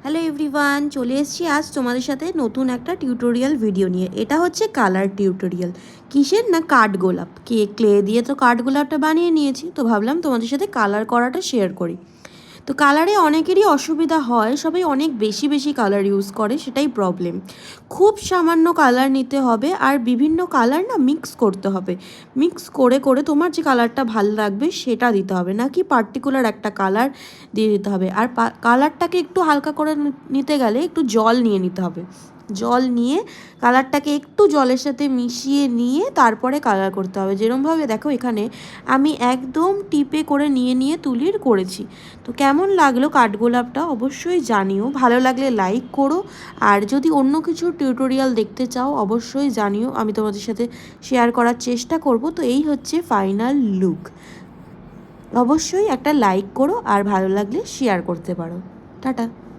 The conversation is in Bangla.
হ্যালো এভরিওয়ান, চলে এসেছি আজ তোমাদের সাথে নতুন একটা টিউটোরিয়াল ভিডিও নিয়ে। এটা হচ্ছে কালার টিউটোরিয়াল। কিসের না, কাঠগোলাপ। ক্লে দিয়ে তো কাঠগোলাপটা বানিয়ে নিয়েছি, তো ভাবলাম তোমাদের সাথে কালার করাটা শেয়ার করি। তো কালারে অনেকেরই অসুবিধা হয়, সবাই অনেক বেশি বেশি কালার ইউজ করে, সেটাই প্রবলেম। খুব সামান্য কালার নিতে হবে আর বিভিন্ন কালার না মিক্স করতে হবে। মিক্স করে করে তোমার যে কালারটা ভালো লাগবে সেটা দিতে হবে, না কি পার্টিকুলার একটা কালার দিয়ে দিতে হবে। আর কালারটাকে একটু হালকা করে নিতে গেলে একটু জল নিয়ে নিতে হবে। জল নিয়ে কালারটাকে একটু জলের সাথে মিশিয়ে নিয়ে তারপরে কালার করতে হবে। যেরকমভাবে দেখো এখানে আমি একদম টিপে করে নিয়ে নিয়ে তুলির করেছি। তো কেমন লাগলো কাঠগোলাপটা অবশ্যই জানিও, ভালো লাগলে লাইক করো। আর যদি অন্য কিছু টিউটোরিয়াল দেখতে চাও অবশ্যই জানিও, আমি তোমাদের সাথে শেয়ার করার চেষ্টা করব। তো এই হচ্ছে ফাইনাল লুক। অবশ্যই একটা লাইক করো আর ভালো লাগলে শেয়ার করতে পারো। টাটা।